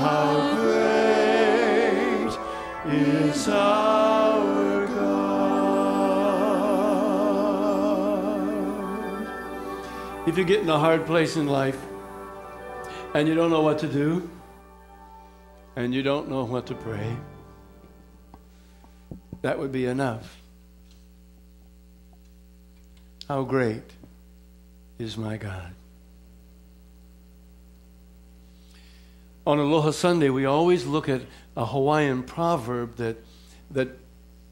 How great is our God. If you get in a hard place in life and you don't know what to do and you don't know what to pray, that would be enough. How great is my God. On Aloha Sunday, we always look at a Hawaiian proverb that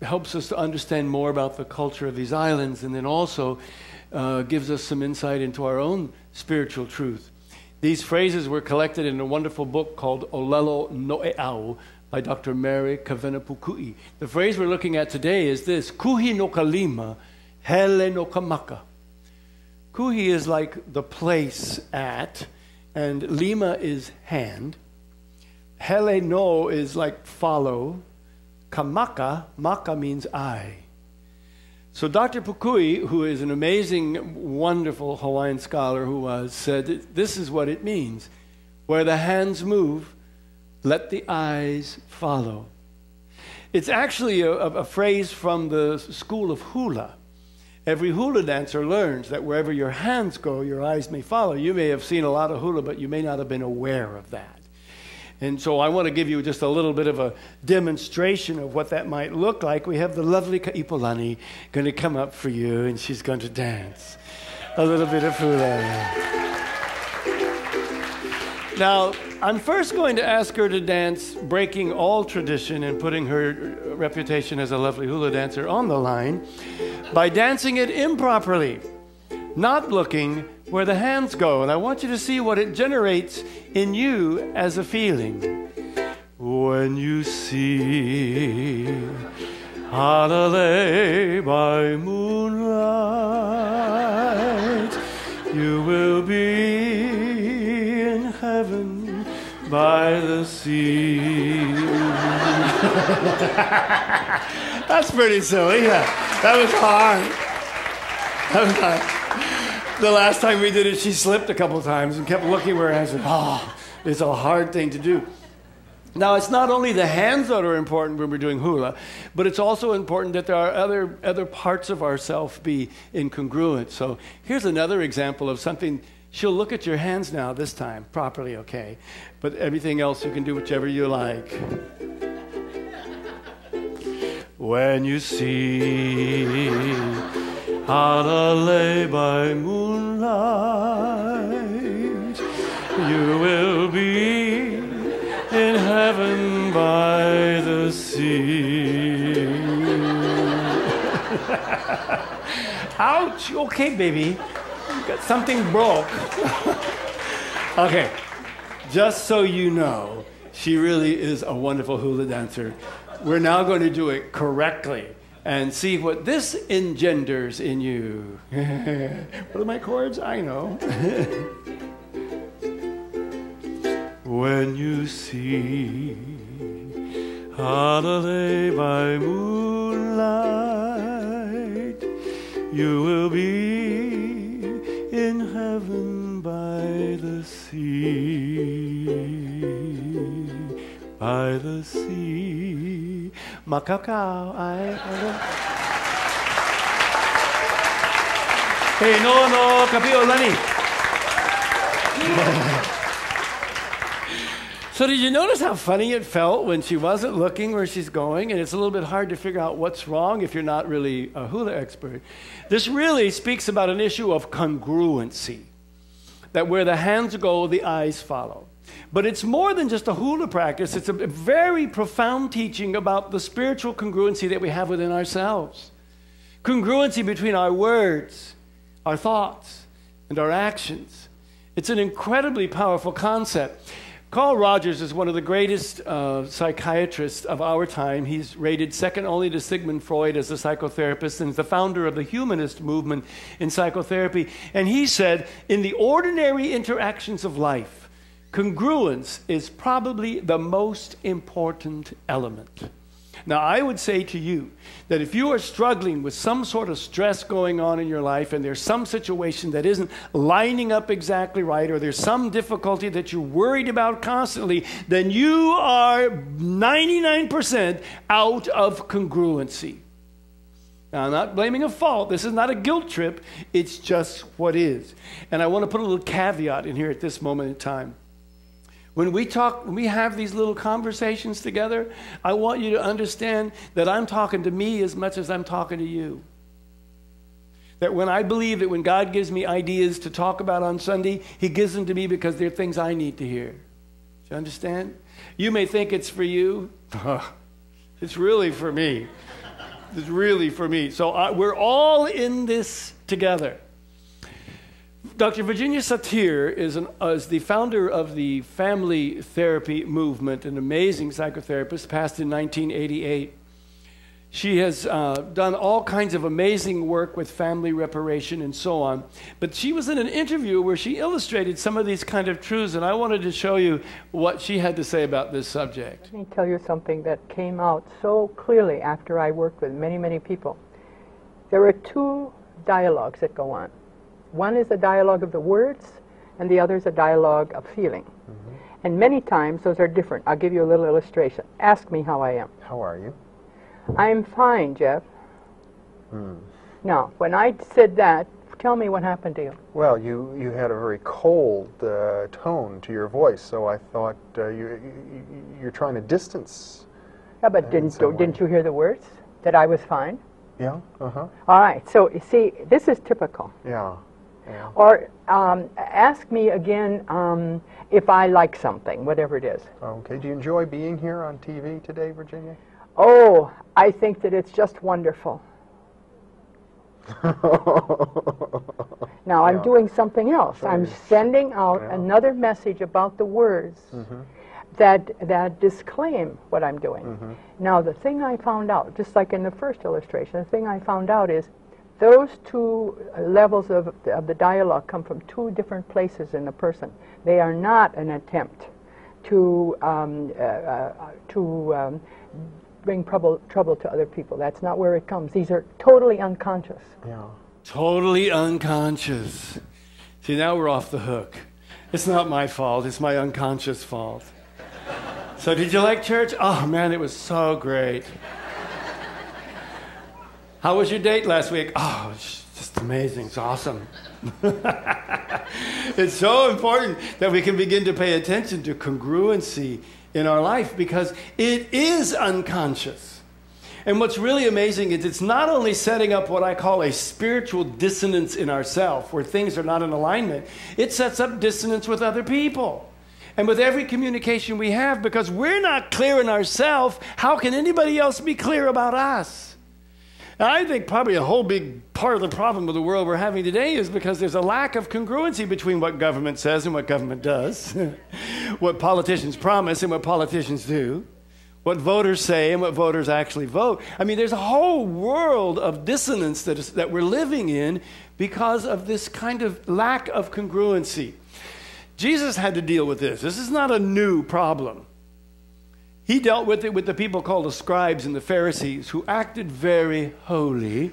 helps us to understand more about the culture of these islands, and then also gives us some insight into our own spiritual truth. These phrases were collected in a wonderful book called Olelo Noeau by Dr. Mary Kavenapu. The phrase we're looking at today is this: Kuhi no ka lima, hele no ka maka. Kuhi is like the place at, and lima is hand. Hele no is like follow. Kamaka, maka means I. So Dr. Pukui, who is an amazing, wonderful Hawaiian scholar said this is what it means. Where the hands move, let the eyes follow. It's actually a phrase from the school of hula. Every hula dancer learns that wherever your hands go, your eyes may follow. You may have seen a lot of hula, but you may not have been aware of that. And so I want to give you just a little bit of a demonstration of what that might look like. We have the lovely Lonnie going to come up for you, and she's going to dance a little bit of hula. Now, I'm first going to ask her to dance, breaking all tradition and putting her reputation as a lovely hula dancer on the line by dancing it improperly, not looking where the hands go. And I want you to see what it generates in you as a feeling. When you see hele by moonlight, you will be in heaven by the sea. That's pretty silly. Yeah. That was hard. That was hard. The last time we did it, she slipped a couple times and kept looking where her hands were. Oh, it's a hard thing to do. Now, it's not only the hands that are important when we're doing hula, but it's also important that there are other parts of ourself be in congruence. So here's another example of something. She'll look at your hands now, this time, properly, okay? But everything else, you can do whichever you like. When you see hele by moonlight, you will be in heaven by the sea. Ouch! Okay, baby. You got something broke. Okay. Just so you know, she really is a wonderful hula dancer. We're now going to do it correctly and see what this engenders in you. What are my chords? I know. When you see hele by moonlight, you will be in heaven by the sea. By the sea. Maka, hey, no, kapio Lonnie. So did you notice how funny it felt when she wasn't looking where she's going? And it's a little bit hard to figure out what's wrong if you're not really a hula expert. This really speaks about an issue of congruency, that where the hands go, the eyes follow. But it's more than just a hula practice. It's a very profound teaching about the spiritual congruency that we have within ourselves. Congruency between our words, our thoughts, and our actions. It's an incredibly powerful concept. Carl Rogers is one of the greatest psychiatrists of our time. He's rated second only to Sigmund Freud as a psychotherapist and is the founder of the humanist movement in psychotherapy. And he said, in the ordinary interactions of life, congruence is probably the most important element. Now, I would say to you that if you are struggling with some sort of stress going on in your life and there's some situation that isn't lining up exactly right, or there's some difficulty that you're worried about constantly, then you are 99% out of congruency. Now, I'm not blaming a fault. This is not a guilt trip. It's just what is. And I want to put a little caveat in here at this moment in time. When we have these little conversations together, I want you to understand that I'm talking to me as much as I'm talking to you. That when I believe that when God gives me ideas to talk about on Sunday, He gives them to me because they're things I need to hear. Do you understand? You may think it's for you. It's really for me. It's really for me. So we're all in this together. Dr. Virginia Satir is the founder of the family therapy movement, an amazing psychotherapist, passed in 1988. She has done all kinds of amazing work with family reparation and so on. But she was in an interview where she illustrated some of these kind of truths, and I wanted to show you what she had to say about this subject. Let me tell you something that came out so clearly after I worked with many, many people. There are two dialogues that go on. One is a dialogue of the words, and the other is a dialogue of feeling. Mm-hmm. And many times those are different. I'll give you a little illustration. Ask me how I am. How are you? I'm fine, Jeff. Now, when I said that, tell me what happened to you. Well, you had a very cold tone to your voice, so I thought you're trying to distance. Yeah, but didn't you hear the words? That I was fine? Yeah, uh-huh. All right, so you see, this is typical. Yeah. Yeah. Or ask me again if I like something, whatever it is. Okay, do you enjoy being here on TV today, Virginia? Oh, I think that it's just wonderful. Now, I'm doing something else. So I'm sending out another message about the words that disclaim what I'm doing. Now, the thing I found out, just like in the first illustration, the thing I found out is those two levels of the dialogue come from two different places in the person. They are not an attempt to bring trouble to other people. That's not where it comes. These are totally unconscious. Yeah. Totally unconscious. See, now we're off the hook. It's not my fault. It's my unconscious fault. So did you like church? Oh, man, it was so great. How was your date last week? Oh, it's just amazing. It's awesome. It's so important that we can begin to pay attention to congruency in our life because it is unconscious. And what's really amazing is it's not only setting up what I call a spiritual dissonance in ourselves, where things are not in alignment, it sets up dissonance with other people. And with every communication we have, because we're not clear in ourselves, how can anybody else be clear about us? And I think probably a whole big part of the problem of the world we're having today is because there's a lack of congruency between what government says and what government does, what politicians promise and what politicians do, what voters say and what voters actually vote. I mean, there's a whole world of dissonance that we're living in because of this kind of lack of congruency. Jesus had to deal with this. This is not a new problem. He dealt with it with the people called the scribes and the Pharisees, who acted very holy,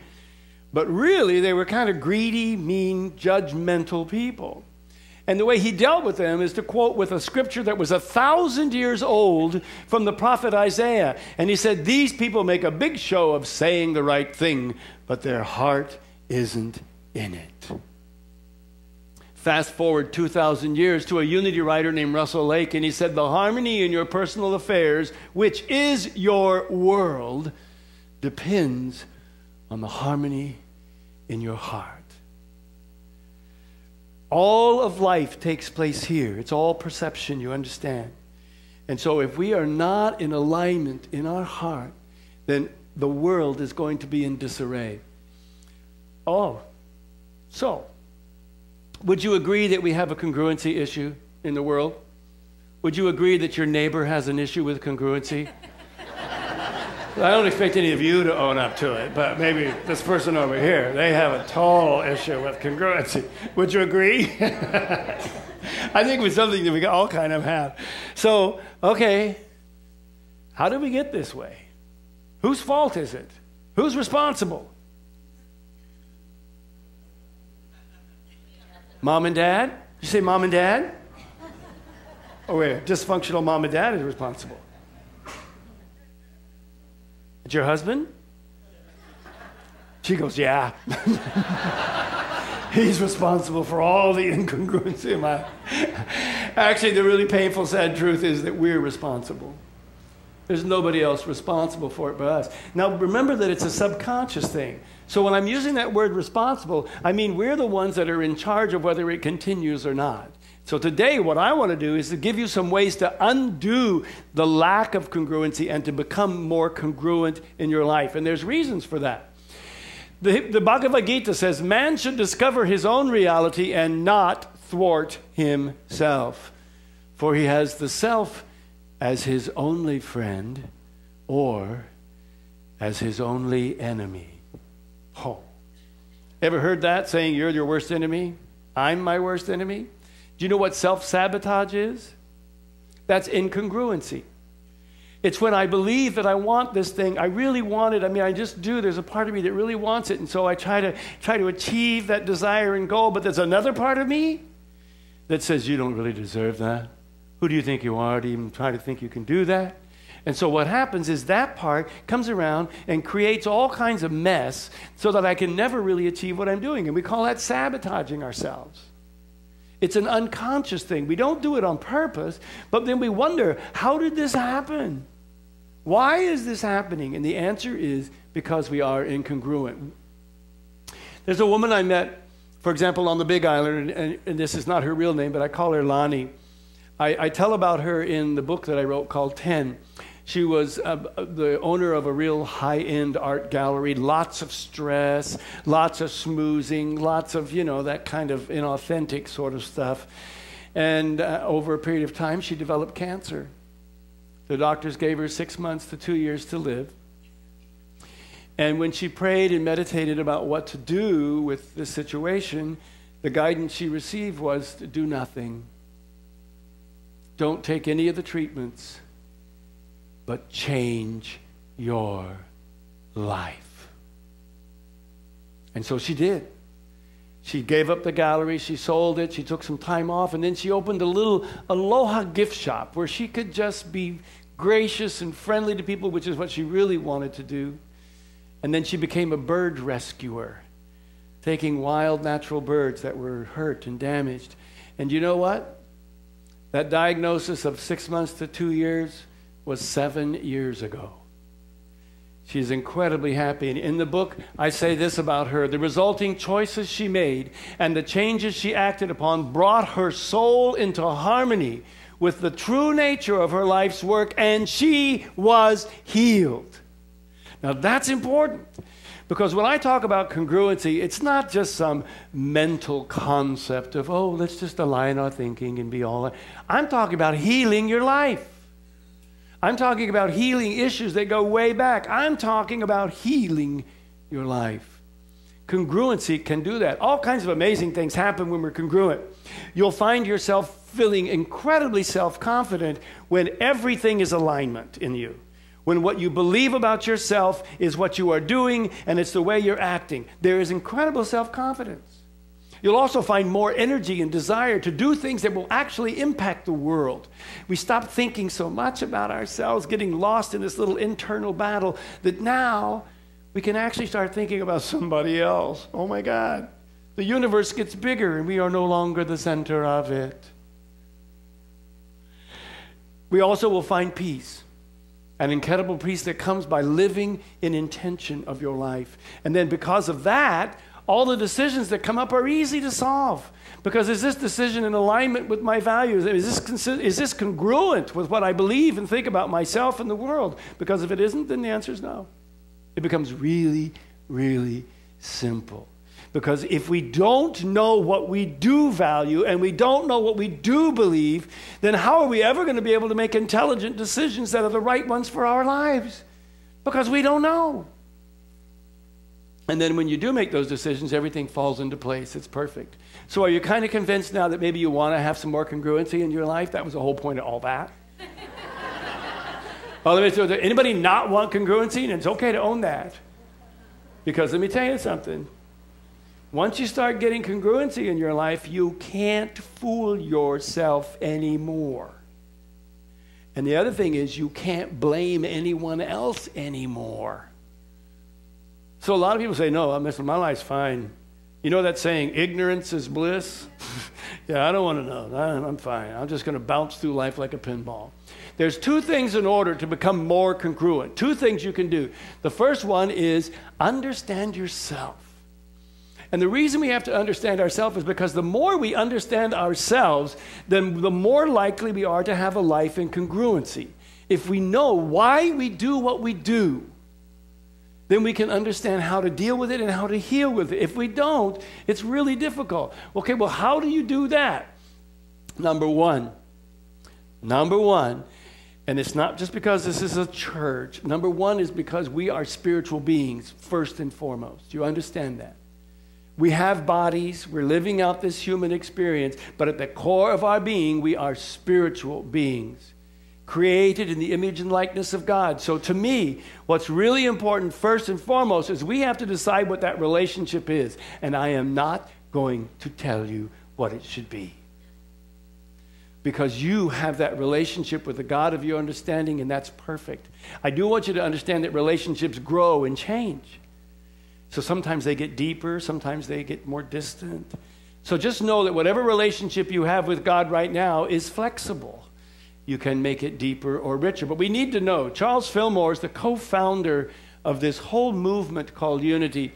but really they were kind of greedy, mean, judgmental people. And the way he dealt with them is to quote with a scripture that was 1,000 years old from the prophet Isaiah. And he said, these people make a big show of saying the right thing, but their heart isn't in it. Fast forward 2,000 years to a unity writer named Russell Lake, and he said, the harmony in your personal affairs, which is your world, depends on the harmony in your heart. All of life takes place here. It's all perception, you understand. And so if we are not in alignment in our heart, then the world is going to be in disarray. Oh, so would you agree that we have a congruency issue in the world? Would you agree that your neighbor has an issue with congruency? I don't expect any of you to own up to it, but maybe this person over here, they have a total issue with congruency. Would you agree? I think it's something that we all kind of have. So, okay, how did we get this way? Whose fault is it? Who's responsible? Mom and dad? You say mom and dad? Oh, wait, dysfunctional mom and dad is responsible. It's your husband? She goes, yeah. He's responsible for all the incongruency in my... Actually, the really painful, sad truth is that we're responsible. There's nobody else responsible for it but us. Now, remember that it's a subconscious thing. So when I'm using that word responsible, I mean we're the ones that are in charge of whether it continues or not. So today, what I want to do is to give you some ways to undo the lack of congruency and to become more congruent in your life. And there's reasons for that. The Bhagavad Gita says, man should discover his own reality and not thwart himself. For he has the self as his only friend or as his only enemy. Oh. Ever heard that, saying you're your worst enemy? I'm my worst enemy? Do you know what self-sabotage is? That's incongruency. It's when I believe that I want this thing. I really want it. I mean, I just do. There's a part of me that really wants it. And so I try to achieve that desire and goal. But there's another part of me that says, you don't really deserve that. Who do you think you are to even try to think you can do that? And so what happens is that part comes around and creates all kinds of mess so that I can never really achieve what I'm doing. And we call that sabotaging ourselves. It's an unconscious thing. We don't do it on purpose, but then we wonder, how did this happen? Why is this happening? And the answer is because we are incongruent. There's a woman I met, for example, on the Big Island, and this is not her real name, but I call her Lonnie. I tell about her in the book that I wrote called 10. She was the owner of a real high-end art gallery, lots of stress, lots of schmoozing, lots of, you know, that kind of inauthentic sort of stuff. And over a period of time, she developed cancer. The doctors gave her 6 months to 2 years to live. And when she prayed and meditated about what to do with this situation, the guidance she received was to do nothing. Don't take any of the treatments, but change your life. And so she did. She gave up the gallery, she sold it, she took some time off, and then she opened a little aloha gift shop where she could just be gracious and friendly to people, which is what she really wanted to do. And then she became a bird rescuer, taking wild natural birds that were hurt and damaged. And you know what? That diagnosis of 6 months to 2 years was 7 years ago. She's incredibly happy. And in the book, I say this about her. The resulting choices she made and the changes she acted upon brought her soul into harmony with the true nature of her life's work, and she was healed. Now, that's important. Because when I talk about congruency, it's not just some mental concept of, oh, let's just align our thinking and be all that. I'm talking about healing your life. I'm talking about healing issues that go way back. I'm talking about healing your life. Congruency can do that. All kinds of amazing things happen when we're congruent. You'll find yourself feeling incredibly self-confident when everything is alignment in you. When what you believe about yourself is what you are doing and it's the way you're acting. There is incredible self-confidence. You'll also find more energy and desire to do things that will actually impact the world. We stop thinking so much about ourselves, getting lost in this little internal battle, that now we can actually start thinking about somebody else. Oh my God. The universe gets bigger and we are no longer the center of it. We also will find peace. An incredible peace that comes by living in intention of your life. And then because of that, all the decisions that come up are easy to solve. Because is this decision in alignment with my values? Is this congruent with what I believe and think about myself and the world? Because if it isn't, then the answer is no. It becomes really, really simple. Because if we don't know what we do value and we don't know what we do believe, then how are we ever going to be able to make intelligent decisions that are the right ones for our lives? Because we don't know. And then when you do make those decisions, everything falls into place. It's perfect. So are you kind of convinced now that maybe you want to have some more congruency in your life? That was the whole point of all that. Oh, let me tell you, anybody not want congruency? And it's okay to own that. Because let me tell you something. Once you start getting congruency in your life, you can't fool yourself anymore. And the other thing is you can't blame anyone else anymore. So a lot of people say, no, my life's fine. You know that saying, ignorance is bliss? Yeah, I don't want to know. I'm fine. I'm just going to bounce through life like a pinball. There's two things in order to become more congruent. Two things you can do. The first one is understand yourself. And the reason we have to understand ourselves is because the more we understand ourselves, then the more likely we are to have a life in congruency. If we know why we do what we do, then we can understand how to deal with it and how to heal with it. If we don't, it's really difficult. Okay, well, how do you do that? Number one, and it's not just because this is a church. Number one is because we are spiritual beings, first and foremost. Do you understand that? We have bodies, we're living out this human experience, but at the core of our being, we are spiritual beings, created in the image and likeness of God. So to me, what's really important first and foremost is we have to decide what that relationship is. And I am not going to tell you what it should be. Because you have that relationship with the God of your understanding, and that's perfect. I do want you to understand that relationships grow and change. So sometimes they get deeper, sometimes they get more distant. So just know that whatever relationship you have with God right now is flexible. You can make it deeper or richer. But we need to know, Charles Fillmore is the co-founder of this whole movement called Unity.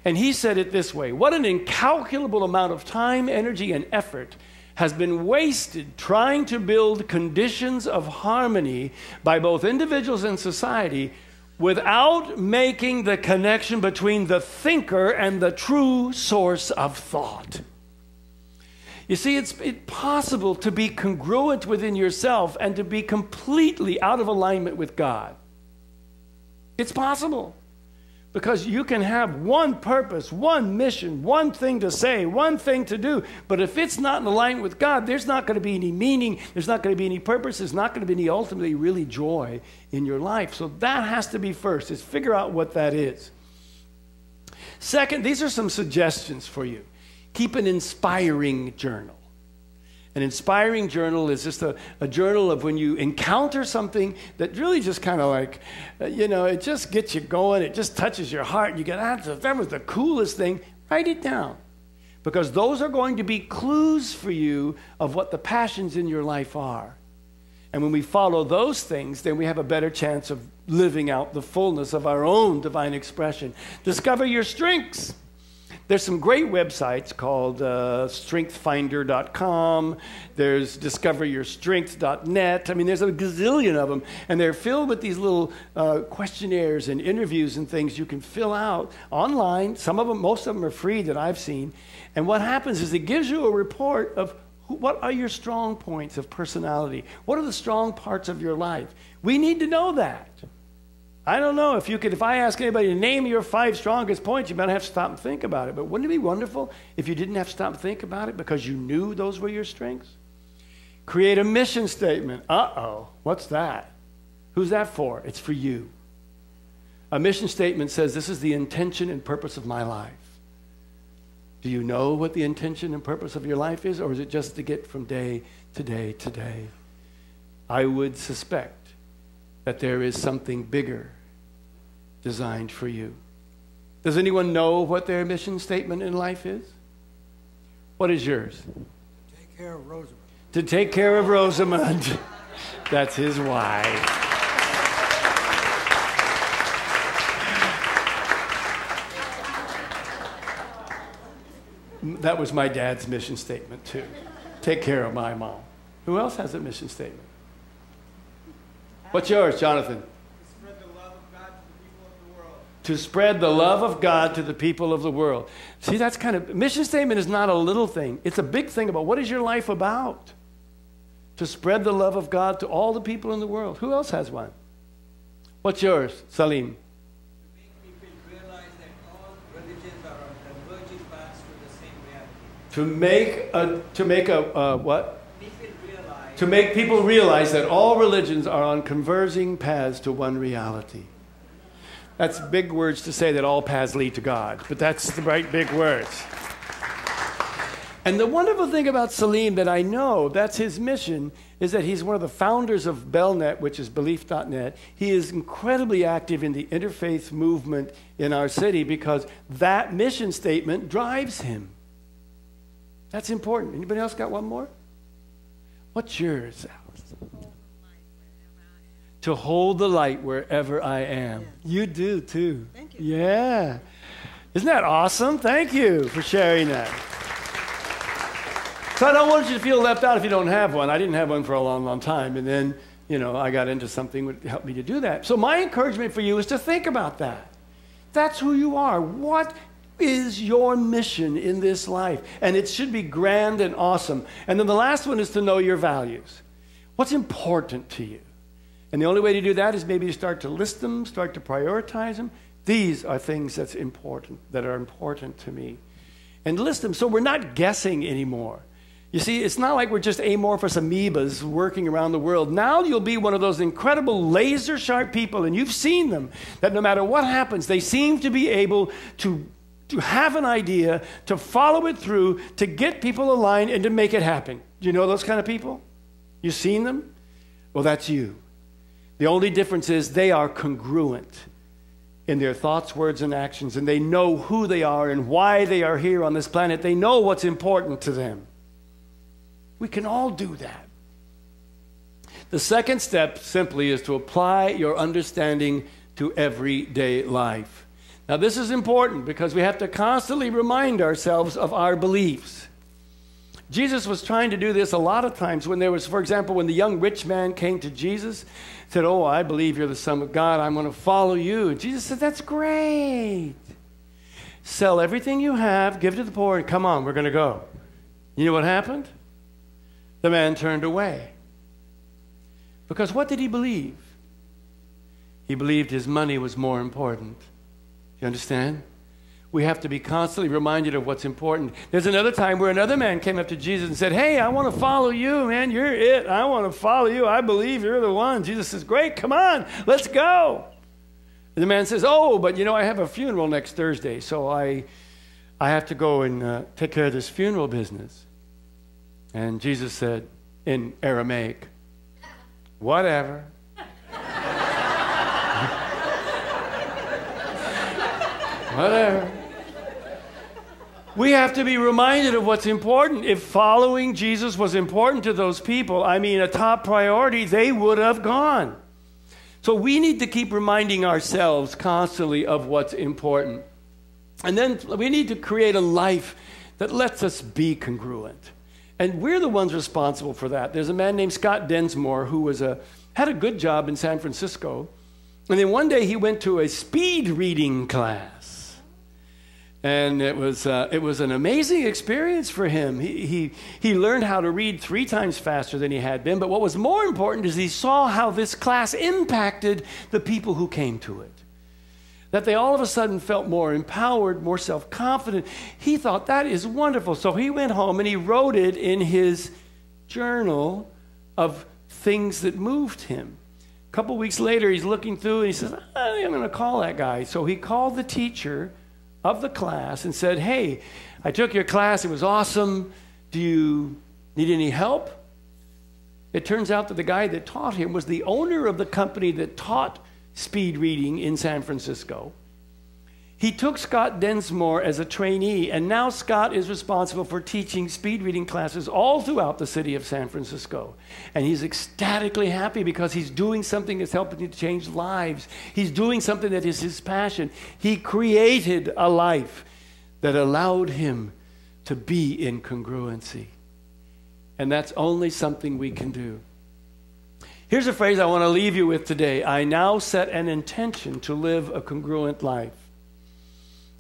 And he said it this way: what an incalculable amount of time, energy, and effort has been wasted trying to build conditions of harmony by both individuals and society without making the connection between the thinker and the true source of thought. You see, it's possible to be congruent within yourself and to be completely out of alignment with God. It's possible. Because you can have one purpose, one mission, one thing to say, one thing to do. But if it's not in alignment with God, there's not going to be any meaning, there's not going to be any purpose, there's not going to be any ultimately really joy in your life. So that has to be first, is figure out what that is. Second, these are some suggestions for you. Keep an inspiring journal. An inspiring journal is just a journal of when you encounter something that really just kind of like, it just gets you going. It just touches your heart. And you get, that was the coolest thing. Write it down. Because those are going to be clues for you of what the passions in your life are. And when we follow those things, then we have a better chance of living out the fullness of our own divine expression. Discover your strengths. There's some great websites called strengthfinder.com. There's discoveryourstrength.net. I mean, there's a gazillion of them. And they're filled with these little questionnaires and interviews and things you can fill out online. Some of them, most of them are free that I've seen. And what happens is it gives you a report of what are your strong points of personality. What are the strong parts of your life? We need to know that. I don't know if I ask anybody to name your 5 strongest points, you might have to stop and think about it. But wouldn't it be wonderful if you didn't have to stop and think about it because you knew those were your strengths? Create a mission statement. What's that? Who's that for? It's for you. A mission statement says, this is the intention and purpose of my life. Do you know what the intention and purpose of your life is, or is it just to get from day to day to day? I would suspect that there is something bigger designed for you. Does anyone know what their mission statement in life is? What is yours? To take care of Rosamond. To take care of Rosamond. That's his why. That was my dad's mission statement too. Take care of my mom. Who else has a mission statement? What's yours, Jonathan? To spread the love of God to the people of the world. See, that's kind of, mission statement is not a little thing. It's a big thing about what is your life about? To spread the love of God to all the people in the world. Who else has one? What's yours, Salim? To make people realize that all religions are on converging paths to the same reality. To make a what? People realize to make people realize that all religions are on converging paths to one reality. That's big words to say that all paths lead to God, but that's the right big words. And the wonderful thing about Salim that I know, that's his mission, is that he's one of the founders of Belnet, which is belief.net. He is incredibly active in the interfaith movement in our city because that mission statement drives him. That's important. Anybody else got one more? What's yours, Alice? To hold the light wherever I am. Yes. You do, too. Thank you. Yeah. Isn't that awesome? Thank you for sharing that. So I don't want you to feel left out if you don't have one. I didn't have one for a long, long time. And then, I got into something that helped me to do that. So my encouragement for you is to think about that. That's who you are. What is your mission in this life? And it should be grand and awesome. And then the last one is to know your values. What's important to you? And the only way to do that is maybe to start to list them, start to prioritize them. These are things that are important to me. And list them so we're not guessing anymore. You see, it's not like we're just amorphous amoebas working around the world. Now you'll be one of those incredible laser-sharp people, and you've seen them, that no matter what happens, they seem to be able to have an idea, to follow it through, to get people aligned, and to make it happen. Do you know those kind of people? You've seen them? Well, that's you. The only difference is they are congruent in their thoughts, words, and actions, and they know who they are and why they are here on this planet. They know what's important to them. We can all do that. The second step simply is to apply your understanding to everyday life. Now, this is important because we have to constantly remind ourselves of our beliefs. Jesus was trying to do this a lot of times when there was, for example, when the young rich man came to Jesus, said, "Oh, I believe you're the Son of God. I'm going to follow you." And Jesus said, "That's great. Sell everything you have, give it to the poor, and come on, we're going to go." You know what happened? The man turned away. Because what did he believe? He believed his money was more important. You understand? We have to be constantly reminded of what's important. There's another time where another man came up to Jesus and said, "Hey, I want to follow you, man. You're it. I want to follow you. I believe you're the one." Jesus says, "Great, come on, let's go." And the man says, "Oh, but I have a funeral next Thursday, so I have to go and take care of this funeral business." And Jesus said in Aramaic, "Whatever." Whatever. We have to be reminded of what's important. If following Jesus was important to those people, a top priority, they would have gone. So we need to keep reminding ourselves constantly of what's important. And then we need to create a life that lets us be congruent. And we're the ones responsible for that. There's a man named Scott Densmore who had a good job in San Francisco. And then one day he went to a speed reading class. And it was an amazing experience for him. He learned how to read 3 times faster than he had been. But what was more important is he saw how this class impacted the people who came to it. That they all of a sudden felt more empowered, more self-confident. He thought, that is wonderful. So he went home and he wrote it in his journal of things that moved him. A couple weeks later, he's looking through and he says, "I think I'm going to call that guy." So he called the teacher of the class and said, "Hey, I took your class. It was awesome. Do you need any help?" It turns out that the guy that taught him was the owner of the company that taught speed reading in San Francisco. He took Scott Densmore as a trainee, and now Scott is responsible for teaching speed reading classes all throughout the city of San Francisco. And he's ecstatically happy because he's doing something that's helping to change lives. He's doing something that is his passion. He created a life that allowed him to be in congruency. And that's only something we can do. Here's a phrase I want to leave you with today. I now set an intention to live a congruent life.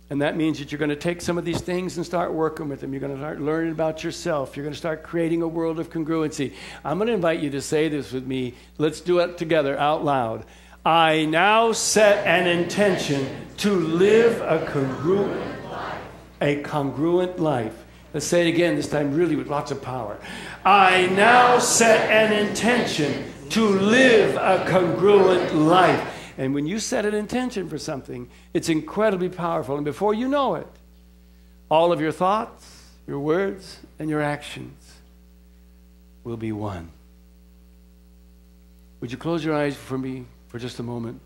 And that means that you're going to take some of these things and start working with them. You're going to start learning about yourself. You're going to start creating a world of congruency. I'm going to invite you to say this with me. Let's do it together out loud. I now set an intention to live a congruent life. Let's say it again, this time really with lots of power. I now set an intention to live a congruent life. And when you set an intention for something, it's incredibly powerful. And before you know it, all of your thoughts, your words, and your actions will be one. Would you close your eyes for me for just a moment?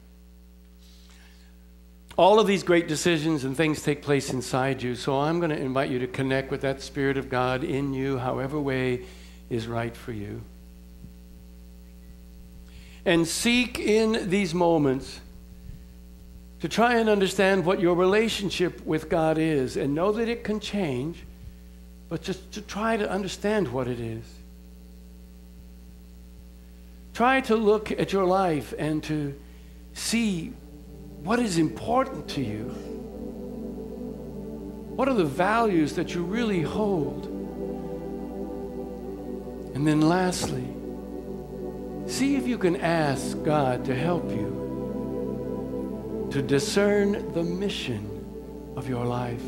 All of these great decisions and things take place inside you, so I'm going to invite you to connect with that Spirit of God in you, however way is right for you. And seek in these moments to try and understand what your relationship with God is, and know that it can change, but just to try to understand what it is. Try to look at your life and to see what is important to you. What are the values that you really hold? And then lastly, see if you can ask God to help you to discern the mission of your life.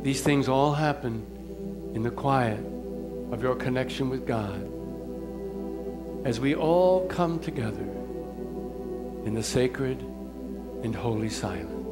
These things all happen in the quiet of your connection with God as we all come together in the sacred and holy silence.